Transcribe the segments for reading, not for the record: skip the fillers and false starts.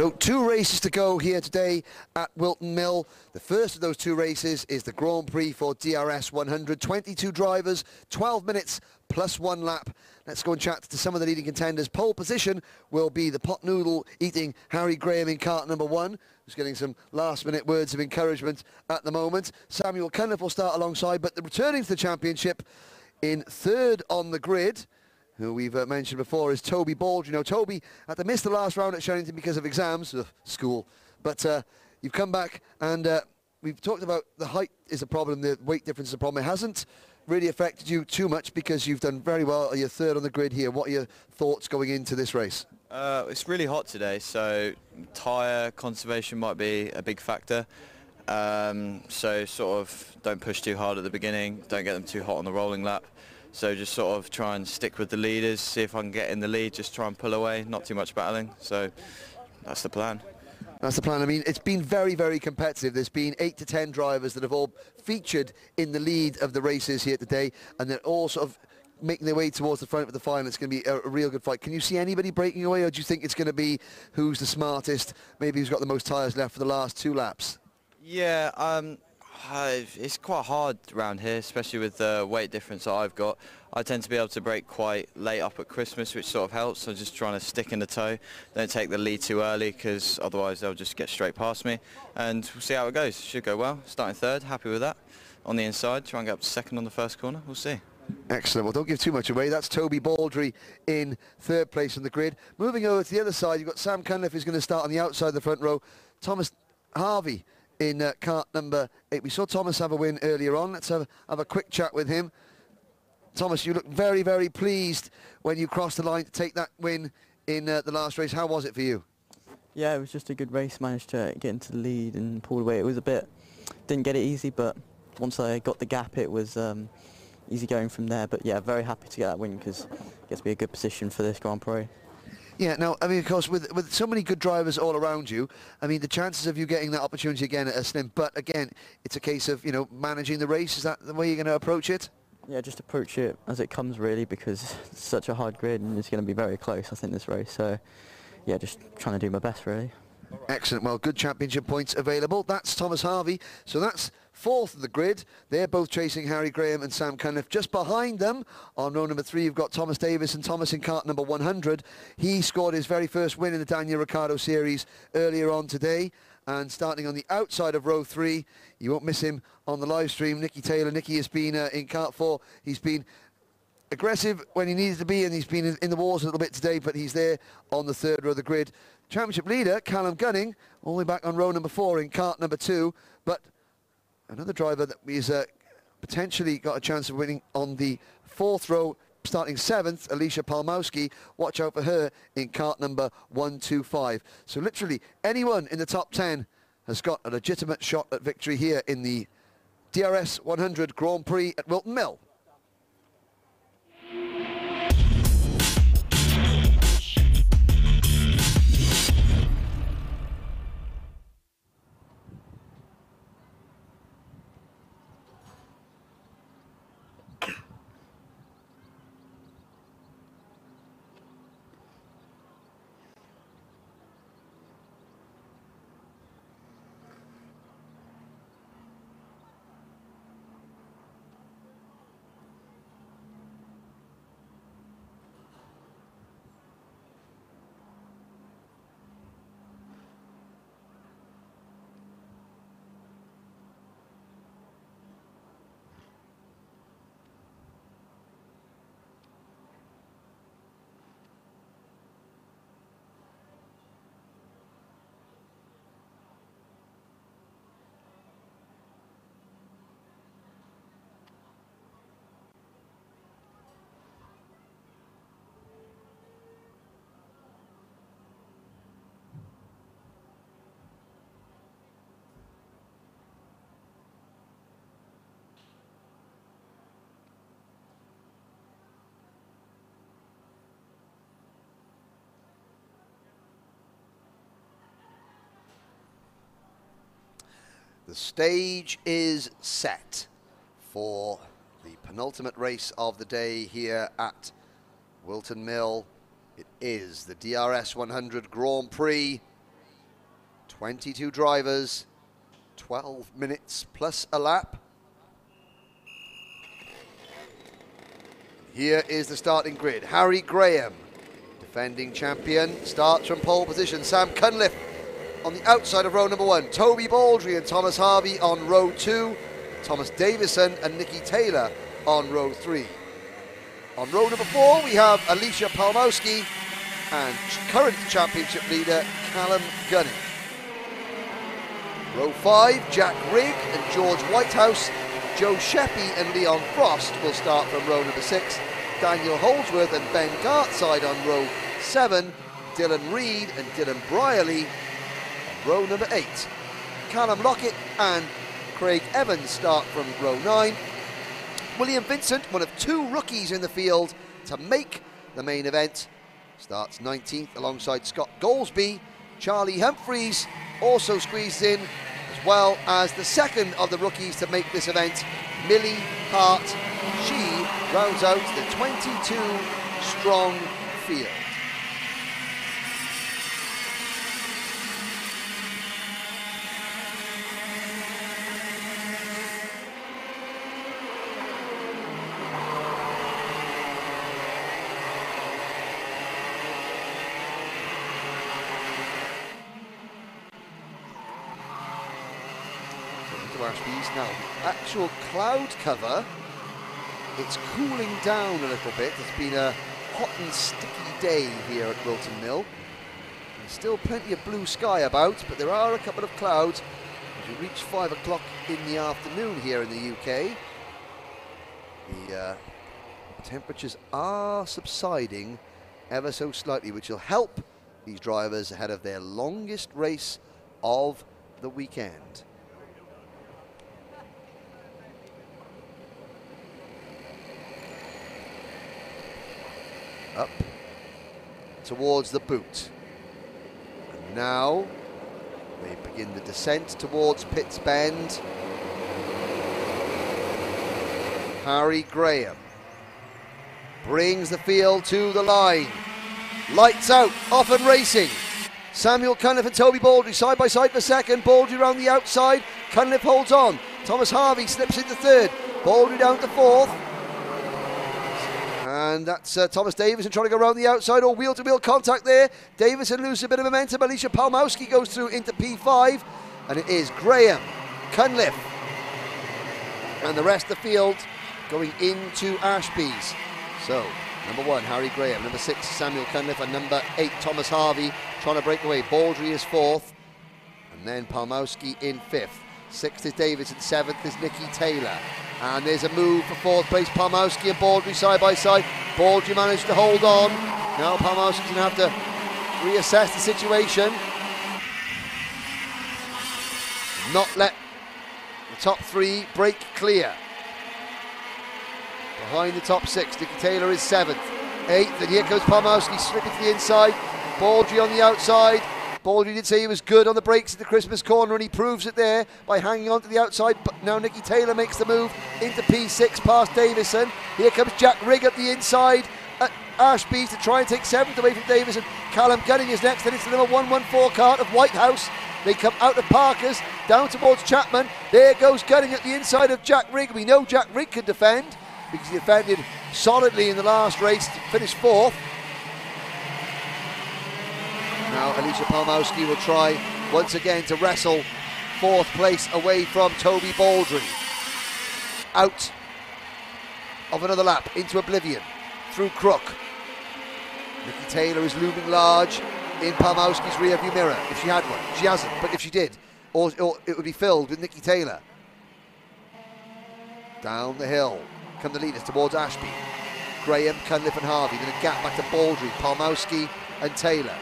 So 2 races to go here today at Wilton Mill. The first of those 2 races is the Grand Prix for DRS100. 22 drivers, 12 minutes plus 1 lap. Let's go and chat to some of the leading contenders. Pole position will be the pot noodle eating Harry Graham in kart number 1, who's getting some last-minute words of encouragement at the moment. Samuel Cunliffe will start alongside, but the returning to the championship in 3rd on the grid, who we've mentioned before, is Toby Baldry. Now, Toby had to miss the last round at Sherrington because of exams, school, but you've come back, and we've talked about the height is a problem, the weight difference is a problem. It hasn't really affected you too much because you've done very well. You're 3rd on the grid here. What are your thoughts going into this race? It's really hot today, so tyre conservation might be a big factor. So sort of don't push too hard at the beginning, don't get them too hot on the rolling lap. So just sort of try and stick with the leaders, see if I can get in the lead, just try and pull away, not too much battling. So that's the plan. That's the plan. I mean, it's been very, very competitive. There's been 8 to 10 drivers that have all featured in the lead of the races here today, and they're all sort of making their way towards the front of the final. It's going to be a real good fight. Can you see anybody breaking away, or do you think it's going to be who's the smartest, maybe who's got the most tyres left for the last 2 laps? Yeah, it's quite hard around here, especially with the weight difference that I've got. I tend to be able to brake quite late up at Christmas, which sort of helps. So just trying to stick in the toe, don't take the lead too early, because otherwise they'll just get straight past me. And we'll see how it goes. Should go well. Starting 3rd, happy with that. On the inside, try and get up to 2nd on the first corner. We'll see. Excellent. Well, don't give too much away. That's Toby Baldry in 3rd place on the grid. Moving over to the other side, you've got Sam Cunliffe, who's going to start on the outside of the front row. Thomas Harvey in kart number 8. We saw Thomas have a win earlier on. Let's have a quick chat with him. Thomas, you look very, very pleased when you crossed the line to take that win in the last race. How was it for you? Yeah, it was just a good race. Managed to get into the lead and pull away. It was a bit, didn't get it easy, but once I got the gap, it was easy going from there. But yeah, very happy to get that win, because it gets me a good position for this Grand Prix. Yeah, now, I mean, of course, with so many good drivers all around you, I mean, the chances of you getting that opportunity again are slim. But again, it's a case of, you know, managing the race. Is that the way you're going to approach it? Yeah, just approach it as it comes, really, because it's such a hard grid and it's going to be very close, I think, this race. So, yeah, just trying to do my best, really. Excellent. Well, good championship points available. That's Thomas Harvey. So that's 4th of the grid. They're both chasing Harry Graham and Sam Cunliffe. Just behind them, on row number 3, you've got Thomas Davis, and Thomas in kart number 100. He scored his very first win in the Daniel Ricciardo series earlier on today. And starting on the outside of row 3, you won't miss him on the live stream, Nicky Taylor. Nicky has been in kart 4. He's been aggressive when he needed to be, and he's been in the wars a little bit today, but he's there on the 3rd row of the grid. Championship leader, Callum Gunning, all the way back on row number 4 in kart number 2, but another driver that is potentially got a chance of winning on the 4th row, starting 7th, Alicia Palmowski. Watch out for her in kart number 125. So literally anyone in the top 10 has got a legitimate shot at victory here in the DRS100 Grand Prix at Wilton Mill. The stage is set for the penultimate race of the day here at Wilton Mill. It is the DRS100 Grand Prix. 22 drivers, 12 minutes plus a lap. Here is the starting grid. Harry Graham, defending champion, starts from pole position. Sam Cunliffe on the outside of row number 1. Toby Baldry and Thomas Harvey on row 2. Thomas Davison and Nicky Taylor on row 3. On row number 4, we have Alicia Palmowski and current championship leader Callum Gunning. Row 5, Jack Rigg and George Whitehouse. Joe Sheppy and Leon Frost will start from row number 6. Daniel Holdsworth and Ben Gartside on row 7. Dylan Reed and Dylan Brierley on row number 8. Callum Lockett and Craig Evans start from row 9. William Vincent, one of 2 rookies in the field to make the main event, starts 19th alongside Scott Goldsby. Charlie Humphreys also squeezed in, as well as the second of the rookies to make this event, Millie Hart. She rounds out the 22-strong field. Now, actual cloud cover, it's cooling down a little bit. It's been a hot and sticky day here at Wilton Mill. There's still plenty of blue sky about, but there are a couple of clouds as we reach 5 o'clock in the afternoon here in the UK. The temperatures are subsiding ever so slightly, which will help these drivers ahead of their longest race of the weekend. Up towards the boot. And now they begin the descent towards Pitts Bend. Harry Graham brings the field to the line. Lights out, off and racing. Samuel Cunliffe and Toby Baldry side by side for second. Baldry around the outside. Cunliffe holds on. Thomas Harvey slips into third. Baldry down to fourth. And that's Thomas Davison trying to go around the outside, or wheel-to-wheel contact there. Davison loses a bit of momentum. Alicia Palmowski goes through into P5, and it is Graham, Cunliffe, and the rest of the field going into Ashby's. So, number 1, Harry Graham. Number 6, Samuel Cunliffe, and number 8, Thomas Harvey, trying to break away. Baldry is 4th, and then Palmowski in 5th. 6th is Davison, 7th is Nicky Taylor. And there's a move for 4th place. Palmowski and Baldry side by side. Baldry managed to hold on. Now Palmowski's going to have to reassess the situation. Not let the top 3 break clear. Behind the top 6, Nicky Taylor is 7th. 8th, and here comes Palmowski slipping to the inside. Baldry on the outside. Baldry did say he was good on the brakes at the Christmas corner, and he proves it there by hanging on to the outside. But now Nicky Taylor makes the move into P6 past Davison. Here comes Jack Rigg at the inside at Ashby to try and take 7th away from Davison. Callum Gunning is next, and it's the number 114 cart of Whitehouse. They come out of Parker's down towards Chapman. There goes Gunning at the inside of Jack Rigg. We know Jack Rigg can defend because he defended solidly in the last race to finish 4th. Now Alicia Palmowski will try once again to wrestle 4th place away from Toby Baldry. Out of another lap into oblivion through Crook. Nicky Taylor is looming large in Palmowski's rear view mirror, if she had one. She hasn't, but if she did, or it would be filled with Nicky Taylor. Down the hill come the leaders towards Ashby. Graham, Cunliffe and Harvey, then a gap back to Baldry, Palmowski and Taylor.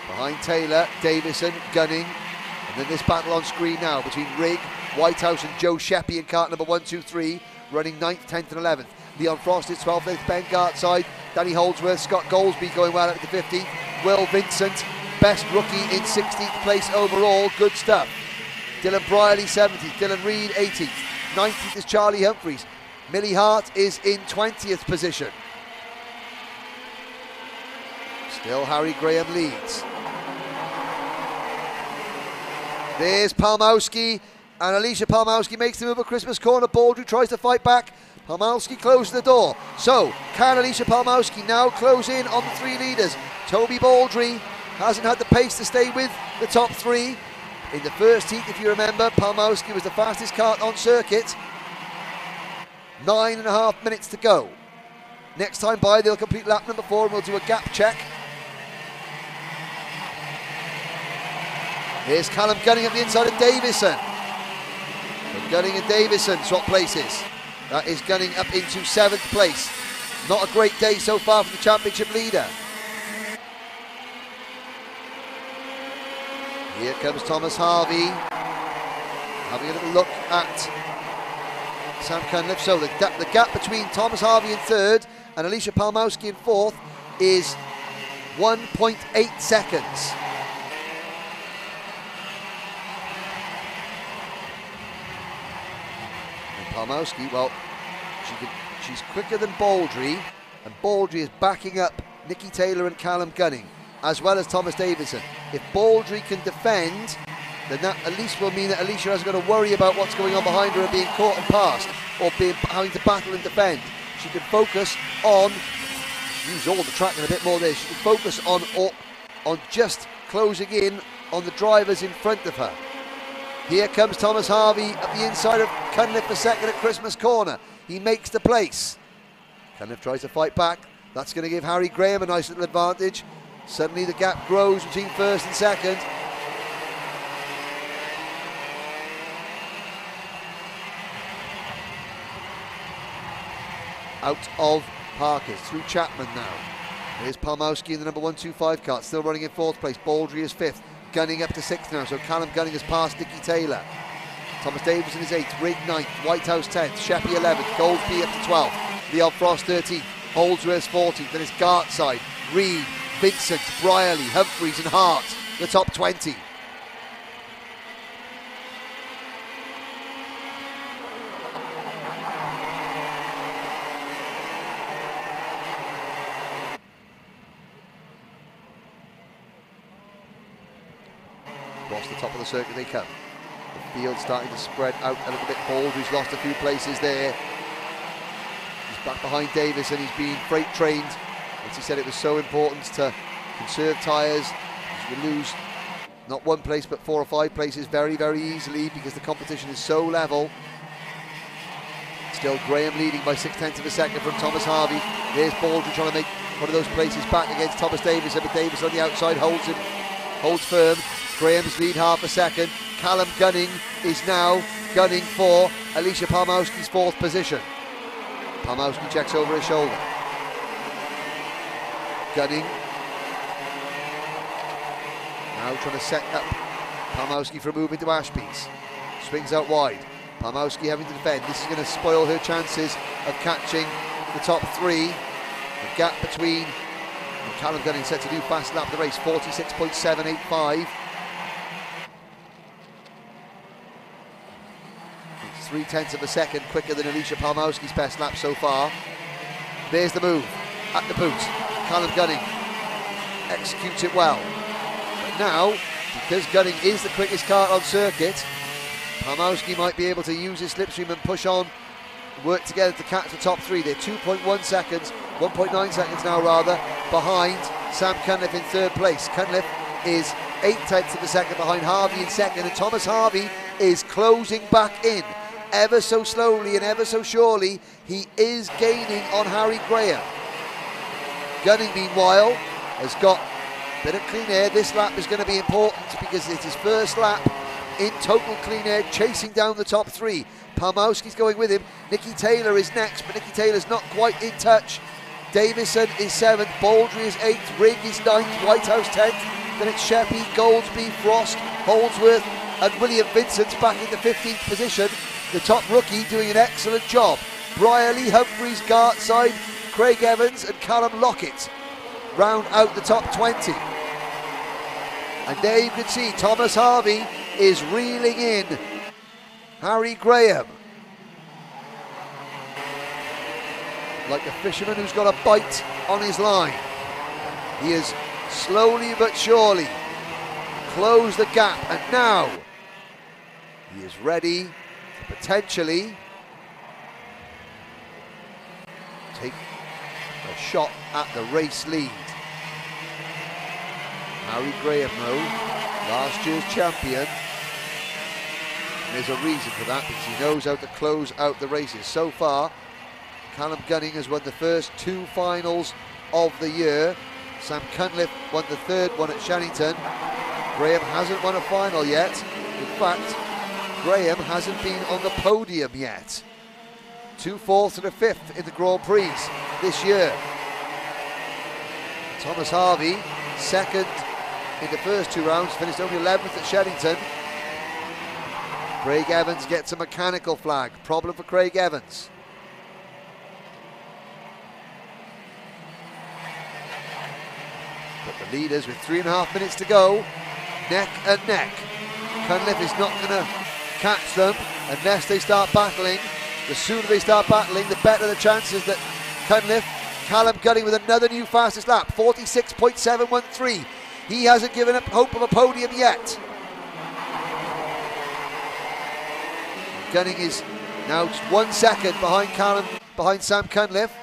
Behind Taylor, Davison, Gunning, and then this battle on screen now between Rigg, Whitehouse and Joe Sheppy in cart number 1, 2, 3, running 9th, 10th and 11th. Leon Frost is 12th, Ben Gartside, Danny Holdsworth, Scott Goldsby going well up to 15th, Will Vincent, best rookie in 16th place overall, good stuff. Dylan Brierley 70th, Dylan Reed 18th, 19th is Charlie Humphreys, Millie Hart is in 20th position. Still Harry Graham leads. There's Palmowski, and Alicia Palmowski makes the move at Christmas corner. Baldry tries to fight back. Palmowski closes the door. So, can Alicia Palmowski now close in on the three leaders? Toby Baldry hasn't had the pace to stay with the top three. In the first heat, if you remember, Palmowski was the fastest kart on circuit. 9.5 minutes to go. Next time by, they'll complete lap number 4 and we'll do a gap check. Here's Callum Gunning at the inside of Davison. So Gunning and Davison swap places. That is Gunning up into 7th place. Not a great day so far for the championship leader. Here comes Thomas Harvey, having a little look at Sam Cunliffe. So the gap between Thomas Harvey in 3rd and Alicia Palmowski in 4th is 1.8 seconds. And Palmowski, well, she's quicker than Baldry, and Baldry is backing up Nikki Taylor and Callum Gunning, as well as Thomas Davison. If Baldry can defend, then that at least will mean that Alicia hasn't got to worry about what's going on behind her and being caught and passed, or having to battle and defend. She can focus on, use all the track and a bit more there, she can focus on just closing in on the drivers in front of her. Here comes Thomas Harvey at the inside of Cunliffe for second at Christmas corner. He makes the place. Cunliffe tries to fight back. That's going to give Harry Graham a nice little advantage. Suddenly the gap grows between first and second. Out of Parkers, through Chapman now. Here's Palmowski in the number 125 kart, still running in 4th place. Baldry is 5th, Gunning up to 6th now, so Callum Gunning has passed Nikki Taylor. Thomas Davison is 8th, Rigg 9th, Whitehouse 10th, Sheppy 11th, Goldsby up to 12th, Leon Frost 13th, Holdsworth 14th, then it's Gartside, Reed, Vincent, Brierley, Humphreys and Hart, the top 20. Across the top of the circuit they come. The field starting to spread out a little bit. Baldry's lost a few places there. He's back behind Davis and he's been freight trained. As he said, it was so important to conserve tyres. You lose not 1 place but 4 or 5 places very, very easily because the competition is so level. Still Graham leading by 0.6 of a second from Thomas Harvey. There's Baldry trying to make one of those places back against Thomas Davison, but Davis on the outside holds firm. Graham's lead half a second. Callum Gunning is now gunning for Alicia Palmowski's 4th position. Palmowski checks over his shoulder. Gunning now trying to set up Palmowski for a move into Ashby's. Swings out wide. Palmowski having to defend. This is going to spoil her chances of catching the top 3. The gap between Callum Gunning set to do fast lap of the race, 46.785. It's 0.3 of a second quicker than Alicia Palmowski's best lap so far. There's the move at the boot. Callum Gunning executes it well. But now, because Gunning is the quickest kart on circuit, Palmowski might be able to use his slipstream and push on, work together to catch the top 3. They're 2.1 seconds, 1.9 seconds now rather, behind Sam Cunliffe in 3rd place. Cunliffe is 0.8 of a second behind Harvey in 2nd, and Thomas Harvey is closing back in. Ever so slowly and ever so surely, he is gaining on Harry Graham. Gunning, meanwhile, has got a bit of clean air. This lap is going to be important because it's his first lap in total clean air, chasing down the top 3. Palmowski's going with him. Nikki Taylor is next, but Nikki Taylor's not quite in touch. Davison is 7th, Baldry is 8th, Rigg is 9th, Whitehouse 10th. Then it's Sheppy, Goldsby, Frost, Holdsworth and William Vincent back in the 15th position. The top rookie doing an excellent job. Brierley, Humphreys, Gartside, Craig Evans and Callum Lockett round out the top 20. And there you can see Thomas Harvey is reeling in Harry Graham like a fisherman who's got a bite on his line. He has slowly but surely closed the gap, and now He is ready to potentially take a shot at the race lead. Harry Graham, though, last year's champion. And there's a reason for that, because he knows how to close out the races. So far, Callum Gunning has won the first 2 finals of the year. Sam Cunliffe won the 3rd one at Shannington. Graham hasn't won a final yet. In fact, Graham hasn't been on the podium yet. 2 4ths and a 5th in the Grand Prix this year. Thomas Harvey, 2nd in the first 2 rounds, finished only 11th at Shannington. Craig Evans gets a mechanical flag. Problem for Craig Evans. But the leaders, with 3.5 minutes to go, neck and neck. Cunliffe is not going to catch them unless they start battling. The sooner they start battling, the better the chances that Cunliffe. Callum Gunning with another new fastest lap, 46.713. He hasn't given up hope of a podium yet. Gunning is now just 1 second behind Sam Cunliffe.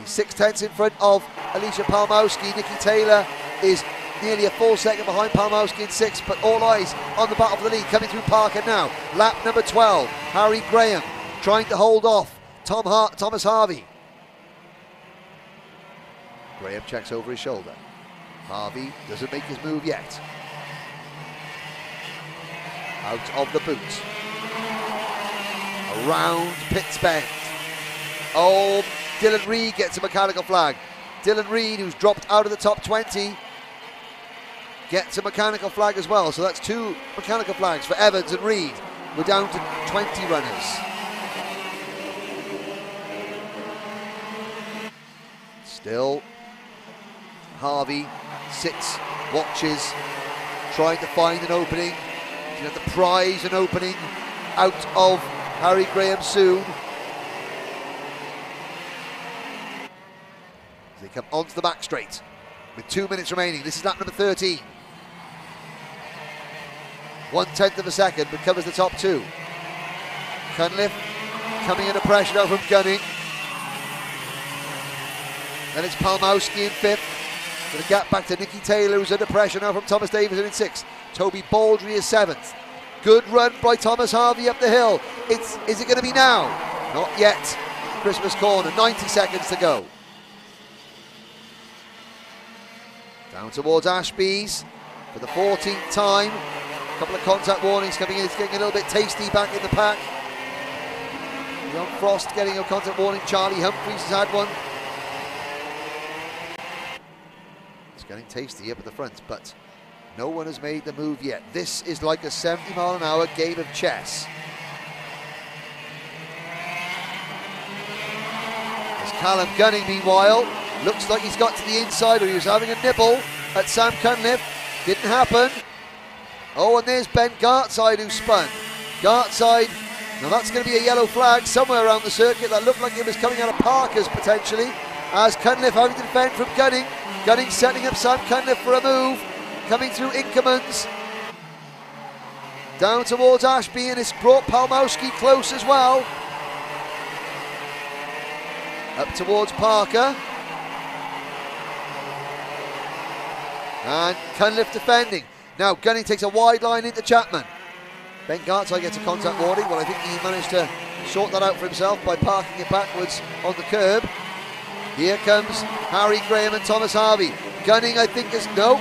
He's 6/10 in front of Alicia Palmowski. Nikki Taylor is nearly a full second behind Palmowski in 6th, but all eyes on the battle for the lead. Coming through Parker now. Lap number 12. Harry Graham trying to hold off Thomas Harvey. Graham checks over his shoulder. Harvey doesn't make his move yet. Out of the boot. Around Pitts Bend. Oh, Dylan Reed gets a mechanical flag. Dylan Reed, who's dropped out of the top 20, gets a mechanical flag as well. So that's 2 mechanical flags for Evans and Reed. We're down to 20 runners. Still, Harvey sits, watches, trying to find an opening. He's going to have to prize an opening out of Harry Graham soon. As they come onto the back straight with 2 minutes remaining. This is lap number 13. 1/10 of a second, but covers the top 2. Cunliffe coming under pressure now from Gunning. Then it's Palmowski in 5th. With a gap back to Nikki Taylor, who's under pressure now from Thomas Davison in 6th. Toby Baldry is 7th. Good run by Thomas Harvey up the hill. Is it going to be now? Not yet. Christmas corner, 90 seconds to go. Down towards Ashby's for the 14th time. A couple of contact warnings coming in. It's getting a little bit tasty back in the pack. John Frost getting a contact warning. Charlie Humphries has had one. It's getting tasty up at the front, but no one has made the move yet. This is like a 70-mile-an-hour game of chess. As Callum Gunning, meanwhile, looks like he's got to the inside, or he was having a nibble at Sam Cunliffe. Didn't happen. Oh, and there's Ben Gartside who spun. Gartside, now that's going to be a yellow flag somewhere around the circuit. That looked like it was coming out of Parker's potentially. As Cunliffe having to defend from Gunning. Gunning setting up Sam Cunliffe for a move. Coming through Inkermans. Down towards Ashby, and it's brought Palmowski close as well. Up towards Parker. And Cunliffe defending. Now Gunning takes a wide line into Chapman. Ben Gartside gets a contact warning. Well, I think he managed to sort that out for himself by parking it backwards on the curb. Here comes Harry Graham and Thomas Harvey. Gunning, I think, is... No.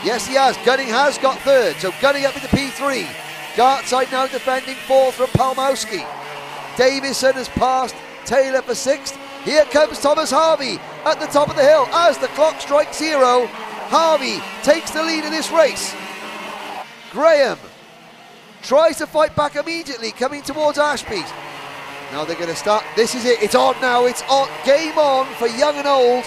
Yes, he has. Gunning has got 3rd. So Gunning up into P3. Gartside now defending 4th from Palmowski. Davison has passed Taylor for 6th. Here comes Thomas Harvey at the top of the hill. As the clock strikes 0, Harvey takes the lead in this race. Graham tries to fight back immediately, coming towards Ashby's. Now they're going to start. This is it. It's on now. It's on. Game on for young and old.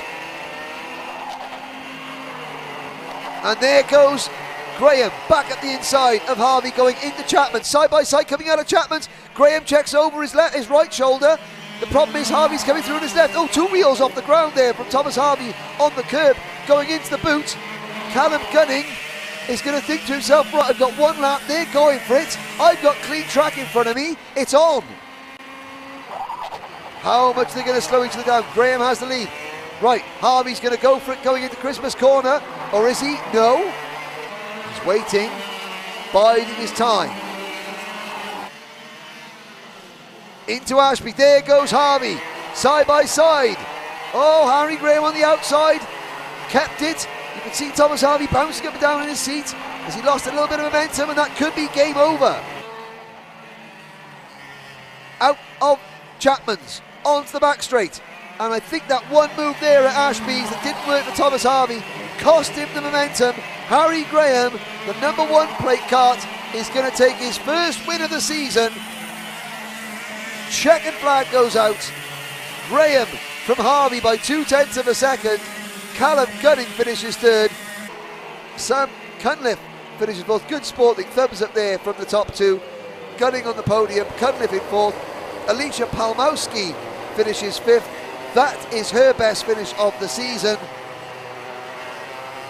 And there goes Graham back at the inside of Harvey, going into Chapman. Side by side coming out of Chapman's. Graham checks over his right shoulder. The problem is Harvey's coming through on his left. Oh, 2 wheels off the ground there from Thomas Harvey on the curb, going into the boot. Callum Gunning is going to think to himself, right, I've got one lap, they're going for it, I've got clean track in front of me, it's on. How much are they going to slow each other down? Graham has the lead. Right, Harvey's going to go for it going into Christmas corner, or is he? No. He's waiting, biding his time. Into Ashby, there goes Harvey, side by side. Oh, Harry Graham on the outside, kept it. You can see Thomas Harvey bouncing up and down in his seat as he lost a little bit of momentum, and that could be game over. Out of Chapman's, onto the back straight. And I think that one move there at Ashby's that didn't work for Thomas Harvey cost him the momentum. Harry Graham, the #1 plate cart, is going to take his first win of the season. Checkered flag goes out. Graham from Harvey by 0.2 of a second. Callum Gunning finishes third. Sam Cunliffe finishes fourth. Good sporting thumbs up there from the top two. Gunning on the podium, Cunliffe in fourth. Alicia Palmowski finishes fifth. That is her best finish of the season.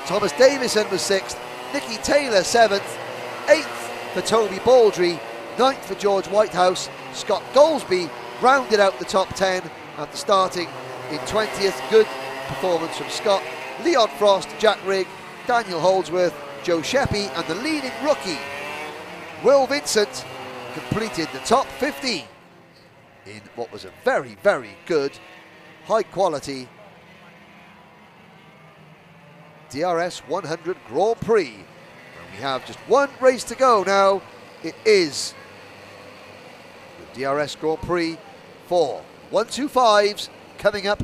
Thomas Davison was sixth. Nikki Taylor seventh. Eighth for Toby Baldry. Ninth for George Whitehouse. Scott Goldsby rounded out the top 10 after starting in 20th. Good performance from Scott. Leon Frost, Jack Rigg, Daniel Holdsworth, Joe Sheppy, and the leading rookie, Will Vincent, completed the top 15 in what was a very, very good, high quality DRS100 Grand Prix. And we have just one race to go now. It is the DRS Grand Prix for 125s coming up